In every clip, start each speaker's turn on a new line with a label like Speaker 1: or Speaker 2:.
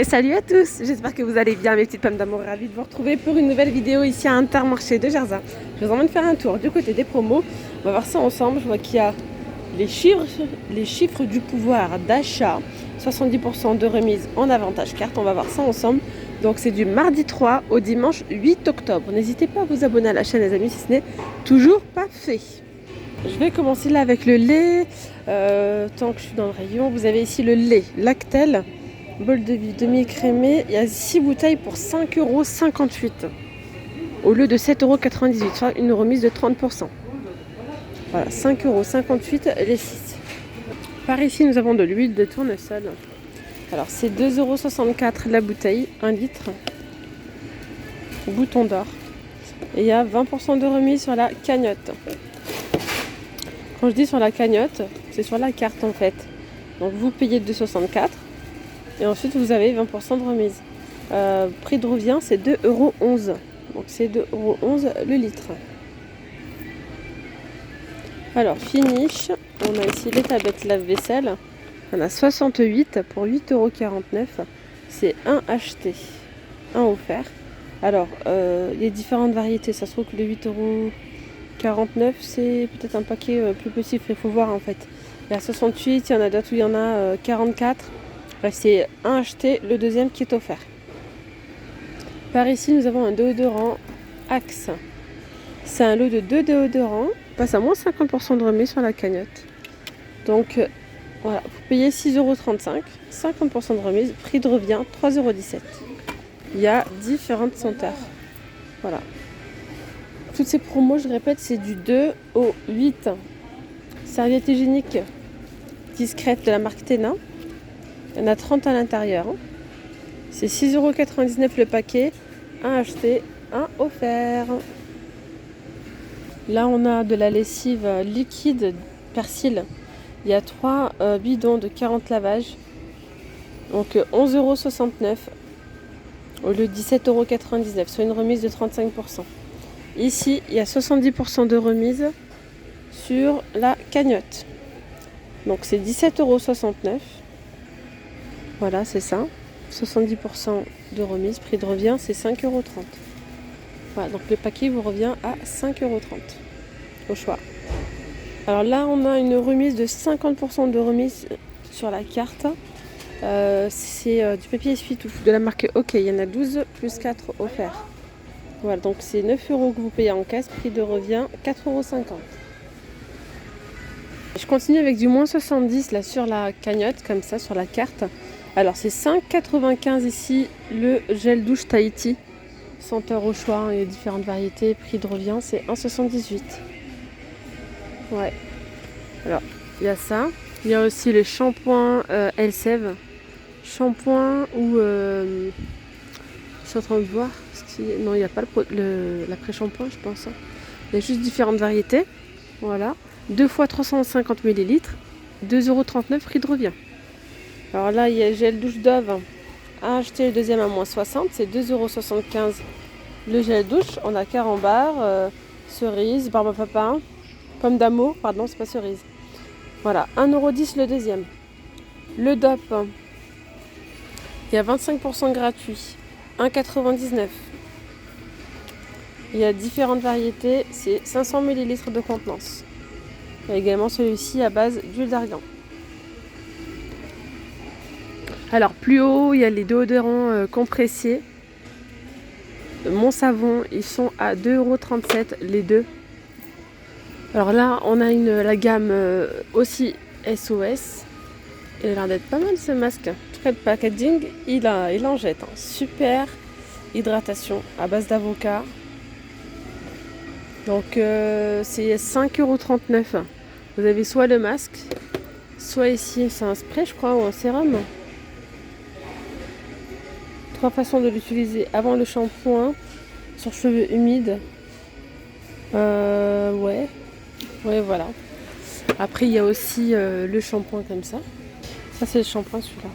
Speaker 1: Salut à tous, j'espère que vous allez bien mes petites pommes d'amour, ravie de vous retrouver pour une nouvelle vidéo ici à Intermarché de Jarza. Je vous emmène faire un tour du côté des promos, on va voir ça ensemble. Je vois qu'il y a les chiffres du pouvoir d'achat, 70% de remise en avantage carte, on va voir ça ensemble. Donc c'est du mardi 3 au dimanche 8 octobre. N'hésitez pas à vous abonner à la chaîne les amis si ce n'est toujours pas fait. Je vais commencer là avec le lait, tant que je suis dans le rayon. Vous avez ici le lait Lactel. Bol de vie demi-écrémé, il y a 6 bouteilles pour 5,58 € au lieu de 7,98 €, soit une remise de 30%. Voilà, 5,58 € les 6. Par ici, nous avons de l'huile de tournesol. Alors, c'est 2,64 € la bouteille, 1 litre. Bouton d'or. Et il y a 20% de remise sur la cagnotte. Quand je dis sur la cagnotte, c'est sur la carte en fait. Donc, vous payez 2,64 €. Et ensuite, vous avez 20% de remise. Prix de revient, c'est 2,11 €. Donc, c'est 2,11 € le litre. Alors, finish. On a ici les tablettes lave-vaisselle. On a 68 pour 8,49 €. C'est un acheté, un offert. Alors, il y a différentes variétés. Ça se trouve que le 8,49 €, c'est peut-être un paquet plus petit. Il faut voir en fait. Il y a 68, il y en a d'autres où il y en a 44. Bref, c'est un acheté, le deuxième qui est offert. Par ici, nous avons un déodorant Axe. C'est un lot de 2 déodorants. On passe à moins 50% de remise sur la cagnotte. Donc, voilà, vous payez 6,35 €, 50% de remise, prix de revient 3,17 €. Il y a différentes senteurs. Voilà. Toutes ces promos, je répète, c'est du 2 au 8. Serviette hygiénique discrète de la marque Ténin. Il y en a 30 à l'intérieur. C'est 6,99 € le paquet. Un acheté, un offert. Là, on a de la lessive liquide persil. Il y a 3 bidons de 40 lavages. Donc 11,69 € au lieu de 17,99 €, soit une remise de 35%. Ici, il y a 70% de remise sur la cagnotte. Donc c'est 17,69 €. Voilà, c'est ça. 70% de remise. Prix de revient, c'est 5,30 €. Voilà, donc le paquet vous revient à 5,30 € au choix. Alors là, on a une remise de 50% de remise sur la carte. C'est du papier essuie-tout de la marque OK. Il y en a 12 plus 4 offerts. Voilà, donc c'est 9 € que vous payez en caisse. Prix de revient, 4,50 €. Je continue avec du moins 70 là sur la cagnotte, comme ça, sur la carte. Alors c'est 5,95 € ici, le gel douche Tahiti. Senteur au choix, il y a différentes variétés. Prix de revient, c'est 1,78 €. Ouais. Alors, il y a ça. Il y a aussi les shampoings Elseve. Shampoing ou... je suis en train de voir. Non, il n'y a pas l'après-shampoing, je pense. Il y a juste différentes variétés. Voilà. 2 fois 350 ml. 2,39 € prix de revient. Alors là, il y a gel douche Dove à acheter, le deuxième à moins 60, c'est 2,75 € le gel douche. On a carambar, cerise, barbe à papa, pomme d'amour, pardon, c'est pas cerise. Voilà, 1,10 € le deuxième. Le DOP, il y a 25% gratuit, 1,99 €. Il y a différentes variétés, c'est 500 ml de contenance. Il y a également celui-ci à base d'huile d'argan. Alors plus haut, il y a les déodorants compressés. Mon savon, ils sont à 2,37 € les deux. Alors là, on a la gamme aussi SOS. Il a l'air d'être pas mal ce masque. Très de packaging, il en jette. Super hydratation à base d'avocat. Donc c'est 5,39 €. Vous avez soit le masque, soit ici, c'est un spray je crois ou un sérum. 3 façons de l'utiliser. Avant le shampoing, sur cheveux humides. Ouais, voilà. Après, il y a aussi le shampoing comme ça. Ça, c'est le shampoing, celui-là.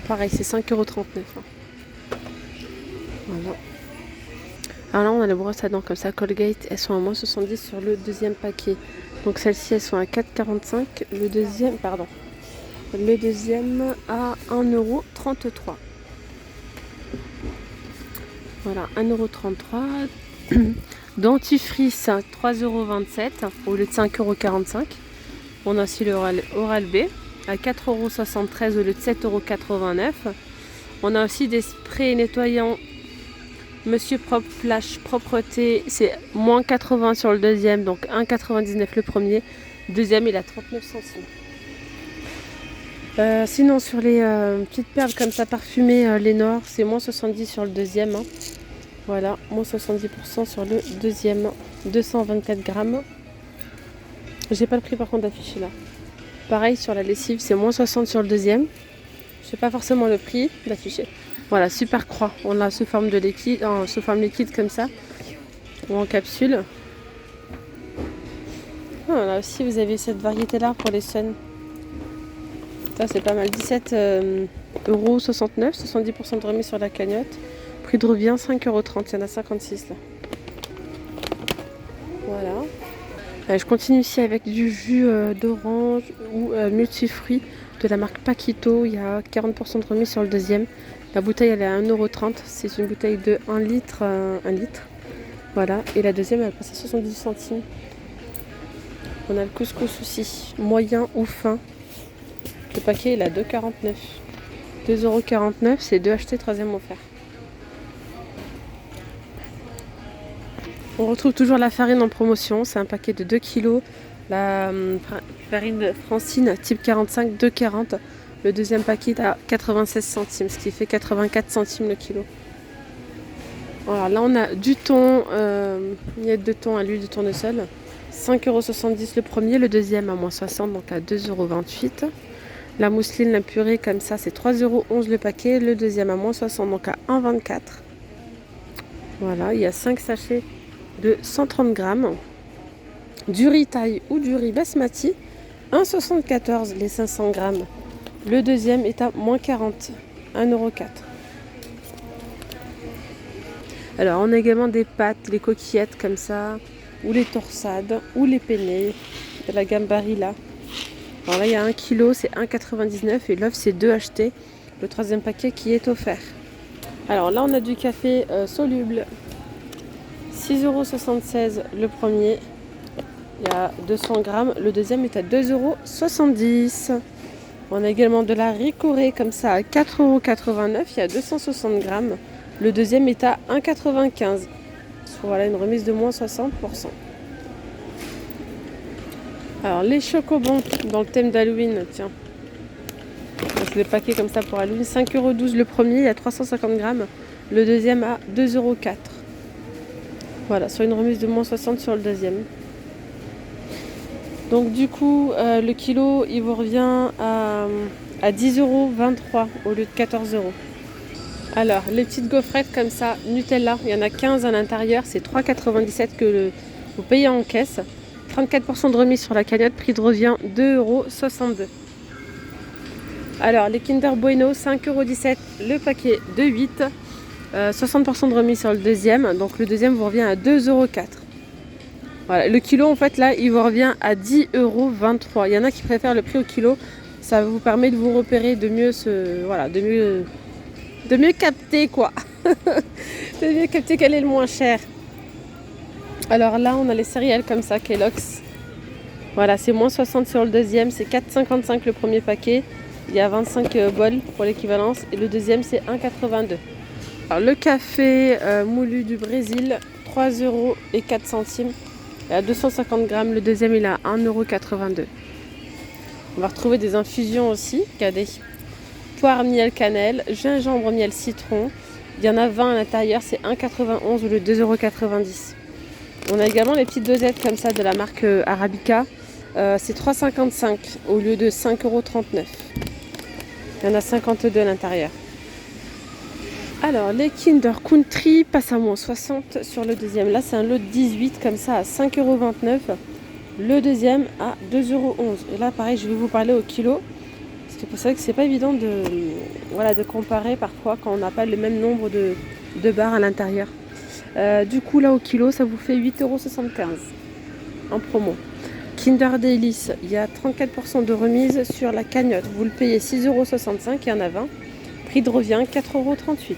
Speaker 1: Pareil, c'est 5,39 €. Voilà. Alors là, on a les brosses à dents comme ça, Colgate. Elles sont à moins 70 sur le deuxième paquet. Donc celles-ci, elles sont à 4,45 €. Le deuxième, pardon. Le deuxième à 1,33 €. Voilà, 1,33 €. Dentifrice, 3,27 € au lieu de 5,45 €. On a aussi le Oral-B à 4,73 € au lieu de 7,89 €. On a aussi des sprays nettoyants Monsieur Propre Flash Propreté, c'est moins 80 sur le deuxième, donc 1,99 € le premier. Deuxième, il a 39 centimes. Sinon, sur les petites perles comme ça parfumées, les Nord, c'est moins 70 sur le deuxième. Hein. Voilà, moins 70% sur le deuxième. 224 grammes. J'ai pas le prix par contre affiché là. Pareil sur la lessive, c'est moins 60 sur le deuxième. Je sais pas forcément le prix d'afficher. Voilà, Super Croix. On l'a sous forme de liquide, sous forme liquide comme ça, ou en capsule. Ah, là aussi, vous avez cette variété-là pour les Sun. Ça, c'est pas mal. 17,69 €, 70% de remise sur la cagnotte. Prix de revient 5,30 €. Il y en a 56 là. Voilà. Je continue ici avec du jus d'orange ou multifruits de la marque Paquito. Il y a 40% de remise sur le deuxième. La bouteille elle est à 1,30 €. C'est une bouteille de 1 litre. 1 litre. Voilà. Et la deuxième elle passe à 70 centimes. On a le couscous aussi. Moyen ou fin. Le paquet il est à 2,49 €. 2,49 €, c'est 2 achetés, 3e offert. On retrouve toujours la farine en promotion. C'est un paquet de 2 kg. La farine Francine type 45, 2,40 €. Le deuxième paquet à 96 centimes, ce qui fait 84 centimes le kilo. Alors là, on a du thon, miette de thon à l'huile de tournesol. 5,70 € le premier, le deuxième à moins 60, donc à 2,28 €. La mousseline, la purée, comme ça, c'est 3,11 € le paquet. Le deuxième à moins 60, donc à 1,24 €. Voilà, il y a 5 sachets de 130 grammes. Du riz thaï ou du riz basmati, 1,74 € les 500 grammes. Le deuxième est à moins 40, 1,04 €. Alors, on a également des pâtes, les coquillettes comme ça, ou les torsades, ou les penne, de la gamme Barilla. Alors là, il y a 1 kg, c'est 1,99 € et l'œuf, c'est 2 achetés. Le troisième paquet qui est offert. Alors là, on a du café soluble. 6,76 € le premier. Il y a 200 grammes. Le deuxième est à 2,70 €. On a également de la ricorée comme ça à 4,89 €. Il y a 260 grammes. Le deuxième est à 1,95 €. Voilà une remise de moins 60%. Alors les chocobons dans le thème d'Halloween, tiens. Donc les paquets comme ça pour Halloween, 5,12 € le premier, il y a 350 grammes. Le deuxième à 2,04 €. Voilà, sur une remise de moins 60 sur le deuxième. Donc du coup, le kilo, il vous revient à 10,23 € au lieu de 14 €. Alors, les petites gaufrettes comme ça, Nutella, il y en a 15 à l'intérieur, c'est 3,97 € que vous payez en caisse. 34% de remise sur la cagnotte, prix de revient 2,62 €. Alors, les Kinder Bueno, 5,17 € le paquet de 8. 60% de remise sur le deuxième, donc le deuxième vous revient à 2,04 €. Voilà, le kilo en fait là, il vous revient à 10,23 €. Il y en a qui préfèrent le prix au kilo, ça vous permet de vous repérer, de mieux de mieux capter quoi. De mieux capter quel est le moins cher. Alors là, on a les céréales comme ça, Kellogg's. Voilà, c'est moins 60 sur le deuxième, c'est 4,55 € le premier paquet. Il y a 25 bols pour l'équivalence et le deuxième c'est 1,82 €. Alors le café moulu du Brésil, 3,04 €. Il y a 250 grammes, le deuxième il est à 1,82 €. On va retrouver des infusions aussi. Regardez. Poire, miel, cannelle, gingembre, miel, citron. Il y en a 20 à l'intérieur, c'est 1,91 € au lieu de 2,90 €. On a également les petites dosettes comme ça de la marque Arabica. C'est 3,55 € au lieu de 5,39 €. Il y en a 52 à l'intérieur. Alors, les Kinder Country passent à moins 60 sur le deuxième. Là, c'est un lot de 18 comme ça à 5,29 €. Le deuxième à 2,11 €. Et là, pareil, je vais vous parler au kilo. C'est pour ça que c'est pas évident de comparer parfois quand on n'a pas le même nombre de barres à l'intérieur. Du coup, là, au kilo, ça vous fait 8,75 € en promo. Kinder Delice, il y a 34% de remise sur la cagnotte. Vous le payez 6,65 €, il y en a 20. Prix de revient 4,38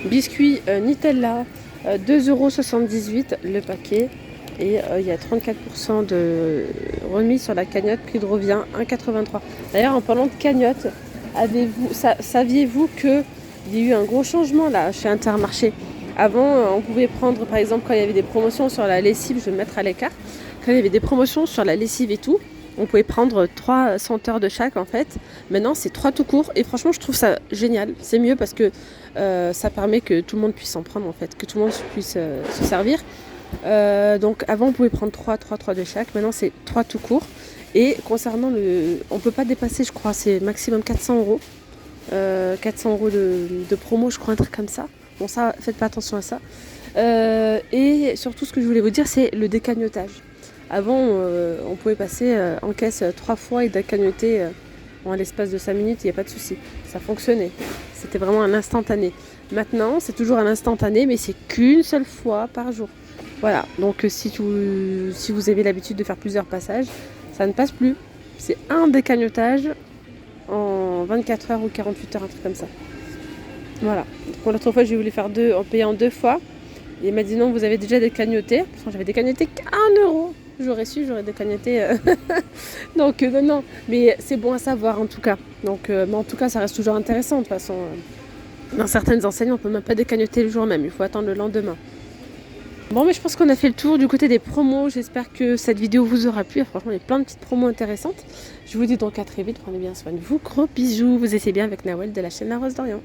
Speaker 1: €. Biscuits Nutella, 2,78 € le paquet. Et il y a 34% de remise sur la cagnotte, prix de revient 1,83 €. D'ailleurs, en parlant de cagnotte, saviez-vous qu'il y a eu un gros changement là chez Intermarché? Avant, on pouvait prendre, par exemple, quand il y avait des promotions sur la lessive, je vais me mettre à l'écart, quand il y avait des promotions sur la lessive et tout, on pouvait prendre 3 senteurs de chaque en fait. Maintenant, c'est 3 tout court et franchement, je trouve ça génial. C'est mieux parce que ça permet que tout le monde puisse en prendre en fait, que tout le monde puisse se servir. Donc avant, on pouvait prendre 3 de chaque. Maintenant, c'est 3 tout court. Et concernant on peut pas dépasser, je crois, c'est maximum 400 €. 400 € de promo, je crois, un truc comme ça. Bon, ça, faites pas attention à ça. Et surtout, ce que je voulais vous dire, c'est le décagnotage. Avant, on pouvait passer en caisse 3 fois et décagnoter en l'espace de 5 minutes, il n'y a pas de souci. Ça fonctionnait. C'était vraiment un instantané. Maintenant, c'est toujours un instantané, mais c'est qu'une seule fois par jour. Voilà, donc si vous avez l'habitude de faire plusieurs passages, ça ne passe plus. C'est un décagnotage en 24 heures ou 48 heures, un truc comme ça. Voilà. Pour l'autre fois, j'ai voulu faire en payant 2 fois. Et il m'a dit non, vous avez déjà décagnoté. Pourtant, j'avais décagnoté qu'1 €. J'aurais su, j'aurais décagnoté. Donc, non. Mais c'est bon à savoir en tout cas. Donc, mais en tout cas, ça reste toujours intéressant. De toute façon, dans certaines enseignes, on ne peut même pas décagnoter le jour même. Il faut attendre le lendemain. Bon, mais je pense qu'on a fait le tour du côté des promos. J'espère que cette vidéo vous aura plu. Franchement, il y a plein de petites promos intéressantes. Je vous dis donc à très vite. Prenez bien soin de vous. Gros bisous. Vous étiez bien avec Nawel de la chaîne La Rose d'Orient.